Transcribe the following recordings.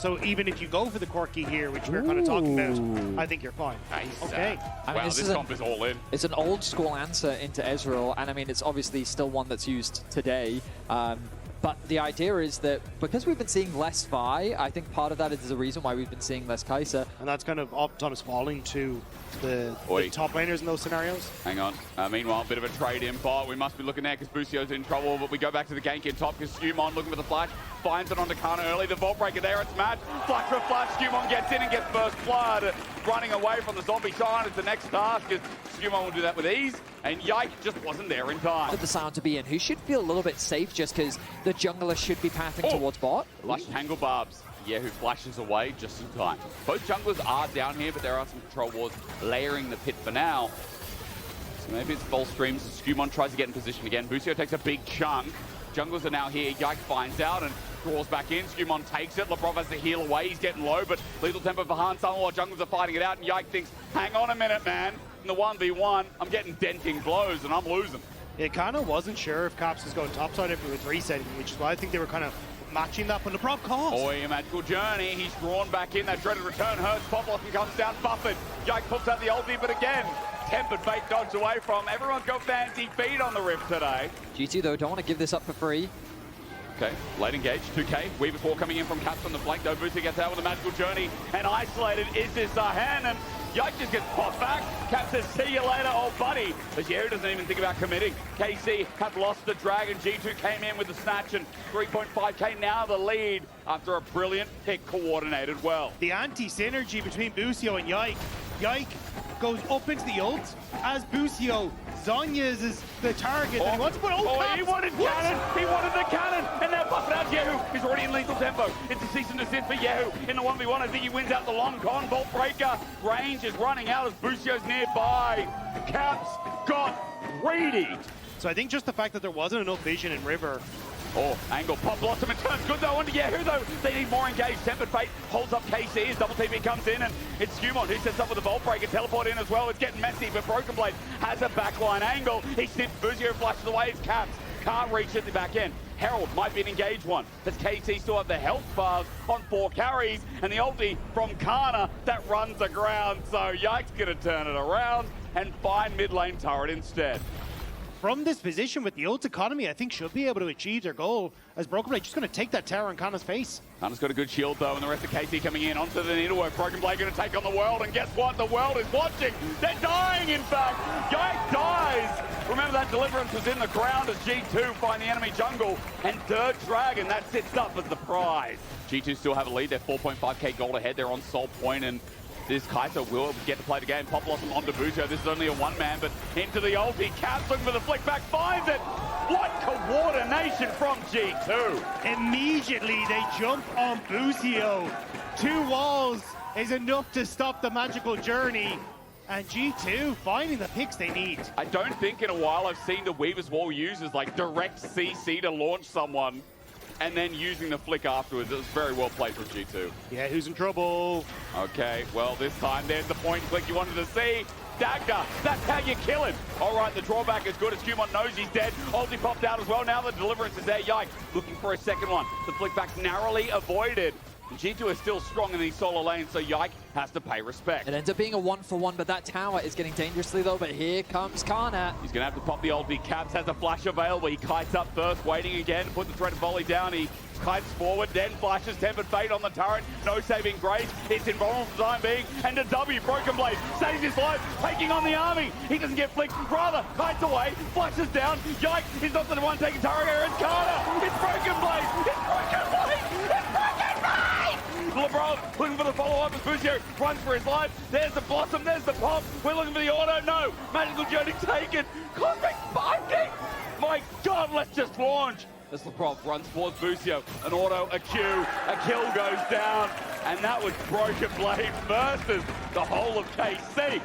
So even if you go for the quirky here, which we're kind of talking about, I think you're fine. Nice. Okay. I mean, Wow, this comp is all in. It's an old school answer into Ezreal, and I mean, it's obviously still one that's used today. But the idea is that because we've been seeing less Vi, I think part of that is the reason why we've been seeing less Kai'Sa. And that's kind of oftentimes falling to the top laners in those scenarios. Hang on. Meanwhile, a bit of a trade in bot. We must be looking there because Busio's in trouble, but we go back to the gank in top because Skewmon looking for the flash, finds it onto Kana early. The Vault Breaker there, it's Matt. Flash for a flash. Skewmon gets in and gets first blood. Running away from the zombie shine is the next task because Skewmon will do that with ease. And Yike just wasn't there in time. For the sound to be in, who should feel a little bit safe just because the jungler should be pathing towards bot. Flash Tangle Barbs. Yeah, who flashes away just in time. Both junglers are down here, but there are some control wards layering the pit for now. So maybe it's full streams. Skewmon tries to get in position again. Busio takes a big chunk. Junglers are now here. Yike finds out and draws back in. Skewmon takes it. Lebrov has to heal away. He's getting low, but lethal tempo for Han Solo while junglers are fighting it out. And Yike thinks, hang on a minute, man. In the 1v1, I'm getting denting blows and I'm losing. Yeah, kind of wasn't sure if Caps was going topside if it was resetting, which is why I think they were kind of matching that when Lebrov calls. Boy, a magical journey. He's drawn back in. That dreaded return hurts. Popblossom comes down buffered. Yike puts out the ulti, but again, tempered fate dodged away from. Everyone's got fancy feet on the Rift today. G2 though, don't want to give this up for free. Okay, late engage, 2K. Weaver 4 coming in from Caps on the flank, though. Booster gets out with a magical journey and isolated. Is this a hand? And Yike just gets popped back. Caps says, see you later, old buddy. But Yehu doesn't even think about committing. KC have lost the dragon. G2 came in with the snatch and 3.5K now the lead after a brilliant pick coordinated well. The anti-synergy between Busio and Yike. Yike goes up into the ult as Busio Zonya's is the target and he wants to put he wanted cannon! He wanted the cannon! And now buff it out Yehu! He's already in lethal tempo. It's a cease and desist for Yehu in the 1v1. I think he wins out the long con. Vault Breaker. Range is running out as Busio's nearby. Caps got greedy. So I think just the fact that there wasn't enough vision in River. Oh, angle, Popblossom, it turns good though onto Yehu though. They need more engaged. Tempered Fate holds up KC as double TP comes in and it's Skewmon who sets up with the Vault Breaker. Teleport in as well. It's getting messy, but Broken Blade has a backline angle. He snips Busio, flashes away. It's Caps. Can't reach at the back end. Herald might be an engaged one. As KT still have the health bars on 4 carries and the ulti from Kana that runs the ground. So Yike's gonna turn it around and find mid lane turret instead. From this position with the ult economy, I think should be able to achieve their goal as Broken Blade just going to take that tower on Kana's face. Kana's got a good shield though, and the rest of KT coming in onto the needlework. Broken Blade going to take on the world, and guess what? The world is watching. They're dying, in fact. Yike dies. Remember that deliverance was in the ground as G2 find the enemy jungle, and third dragon, that sits up as the prize. G2 still have a lead. They're 4.5k gold ahead. They're on Soul Point, and this Kai'Sa will get to play the game. Popblossom onto Busio. This is only a one-man, but into the ulti. Caps looking for the flick back, finds it. What coordination from G2. Immediately they jump on Busio. 2 walls is enough to stop the magical journey. And G2 finding the picks they need. I don't think in a while I've seen the Weaver's Wall used as like direct CC to launch someone and then using the flick afterwards. It was very well played from G2. Yeah, who's in trouble? Okay, well this time there's the point click you wanted to see. Dagda, that's how you kill him. All right, the drawback is good as Skewmon knows he's dead. Ulti popped out as well. Now the deliverance is there. Yike looking for a second one. The flick back narrowly avoided. G2 is still strong in these solo lanes, so Yike has to pay respect. It ends up being a 1-for-1, but that tower is getting dangerously though, but here comes Kana. He's going to have to pop the ulti. Caps has a flash available. He kites up first, waiting again, put the threat volley down. He kites forward, then flashes Tempered Fate on the turret. No saving grace. It's invulnerable for the time being. And a W, Broken Blade saves his life, taking on the army. He doesn't get flicked. Rather, kites away, flashes down. Yike, he's not the one taking turret here. It's Kana. It's Broken Blade. It's Broken Blade. It's Broken Blade. Lebrov looking for the follow-up as Busio runs for his life. There's the Blossom, there's the pop. We're looking for the auto. No. Magical Journey taken. Cosmic Binding. My God, let's just launch. As Lebrov runs towards Busio, an auto, a Q, a kill goes down, and that was Broken Blade versus the whole of KC.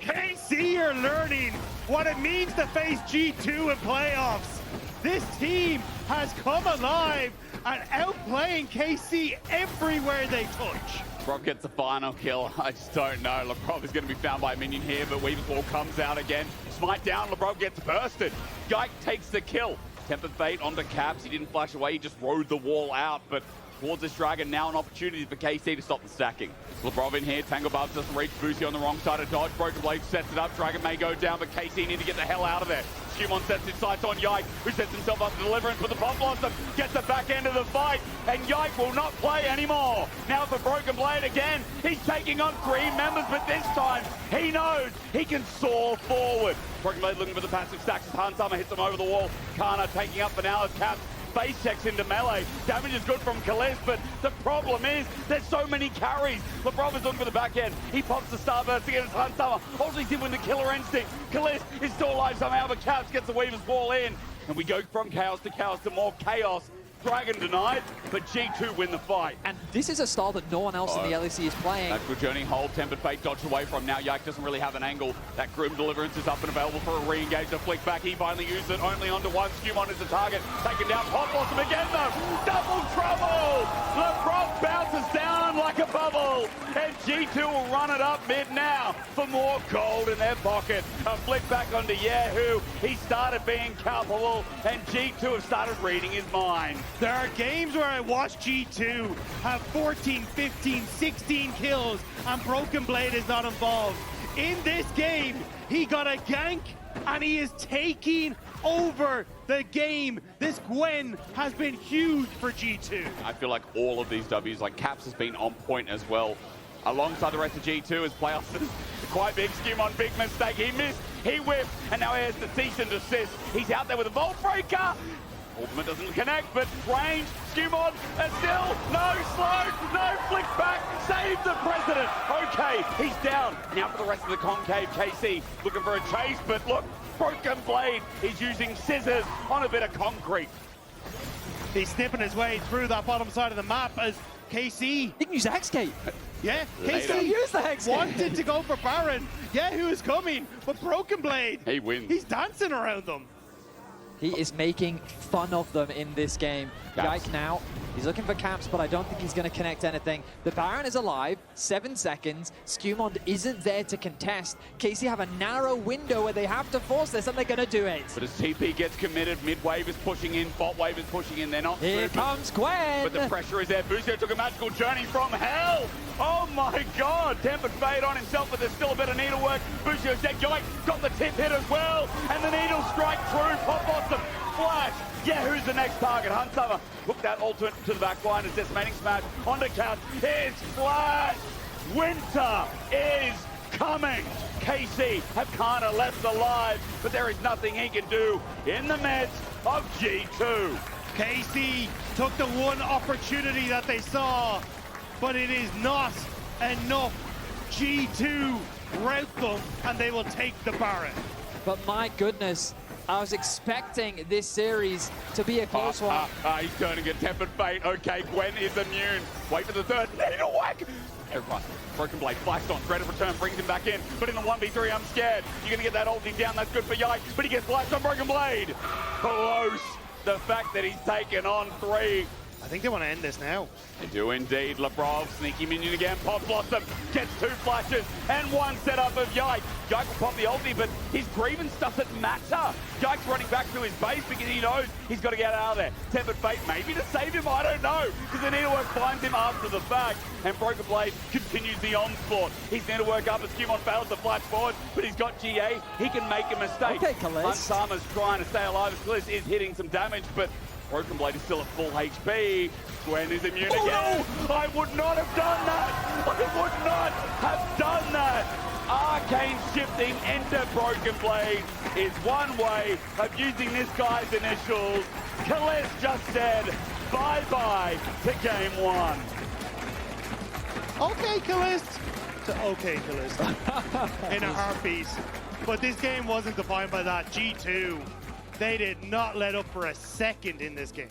KC are learning what it means to face G2 in playoffs. This team has come alive and outplaying KC everywhere they touch. Lebrov gets the final kill. I just don't know. Lebrov is going to be found by a minion here, but Weaver's Wall comes out again. Smite down, Lebrov gets bursted. Yike takes the kill. Tempered Fate onto Caps. He didn't flash away. He just rode the wall out, but towards this Dragon. Now an opportunity for KC to stop the stacking. Lebrov in here, Tango Bubs doesn't reach. Boosie on the wrong side of dodge. Broken Blade sets it up. Dragon may go down, but KC need to get the hell out of there. Skumon sets his sights on Yike, who sets himself up to deliverance, but the Pop Blossom gets the back end of the fight, and Yike will not play anymore. Now for Broken Blade again, he's taking on 3 members, but this time he knows he can soar forward. Broken Blade looking for the passive stacks as Hansama hits him over the wall. Kana taking up for now as Caps base checks into melee. Damage is good from Kalist, but the problem is there's so many carries. Lebrov is looking for the back end. He pops the Starburst against Hansama. Ultimately did win the Killer Instinct. Kalist is still alive somehow, but Caps gets the Weaver's Ball in. And we go from chaos to more chaos. Dragon denied, but G2 win the fight. And this is a style that no one else in the LEC is playing. That good journey hold, Tempered Fate dodged away from. Now Yike doesn't really have an angle. That Grim Deliverance is up and available for a re-engage. The flick back, he finally used it only onto one. Skumon is the target. Taken down, Pop Blossom again though. Double trouble! Lebrov bounces down like a bubble. And G2 will run it up mid now for more gold in their pocket. A flick back onto Yahoo. He started being culpable, and G2 have started reading his mind. There are games where I watch G2 have 14, 15, 16 kills and Broken Blade is not involved. In this game, he got a gank and he is taking over the game. This Gwen has been huge for G2. I feel like all of these Ws, like Caps has been on point as well. Alongside the rest of G2 as playoffs, quite big. Skumon, big mistake. He missed, he whipped, and now he has the cease and desist. He's out there with a Vault Breaker. Ultimate doesn't connect, but range, Skumon, and still, no slow, no flick back, save the president. Okay, he's down. Now for the rest of the concave, KC looking for a chase, but look, Broken Blade is using scissors on a bit of concrete. He's snipping his way through that bottom side of the map as KC... He can use the Hexgate. Yeah, Later. KC Use the Hexgate. wanted to go for Baron. Yeah, who is coming? But Broken Blade, He wins. he's dancing around them. He is making fun of them in this game. Caps. Yike now, he's looking for Caps, but I don't think he's going to connect anything. The Baron is alive, 7 seconds. Skumon isn't there to contest. KC have a narrow window where they have to force this, and they're going to do it. But as TP gets committed, mid wave is pushing in, bot wave is pushing in. They're not Here through, comes Gwen. but the pressure is there. Busio took a magical journey from hell. Oh my God, Tempered Fate on himself, but there's still a bit of needlework. Busio said, Yike got the tip hit as well, and the needle strike through. Pop Blossom, flash. Yeah, who's the next target? Hansama hooked that ultimate to the back line as Decimating Smash onto Couch. It's flash. Winter is coming. KC have kind of left alive, but there is nothing he can do in the midst of G2. KC took the one opportunity that they saw, but it is not enough. G2 rout them, and they will take the Baron. But my goodness, I was expecting this series to be a close one. He's turning a Tempered Fate. Okay, Gwen is immune. Wait for the third. Needle whack. Everyone. Broken Blade flashed on. Threat of return brings him back in. But in the 1v3, I'm scared. You're going to get that ulting down. That's good for Yike. But he gets flashed on Broken Blade. Close. The fact that he's taken on 3. I think they want to end this now. They do indeed. Lebrov, sneaky minion again. Pop Blossom gets 2 flashes and 1 setup of Yike. Yike will pop the ulti, but his grievance doesn't matter. Yike's running back to his base because he knows he's got to get out of there. Tempered Fate maybe to save him, I don't know, because the needlework finds him after the fact, and Broken Blade continues the onslaught. His needlework up as Skumon fails to flash forward, but he's got GA. He can make a mistake. Okay, Kalist. Hansama's trying to stay alive as Kalist is hitting some damage, but Broken Blade is still at full HP. Gwen is immune again. No! I would not have done that! I would not have done that! Arcane shifting into Broken Blade is one way of using this guy's initials. Kalist just said bye-bye to game 1. Okay, Kalist. Okay, Kalist. In a heartbeat. But this game wasn't defined by that. G2, they did not let up for a second in this game.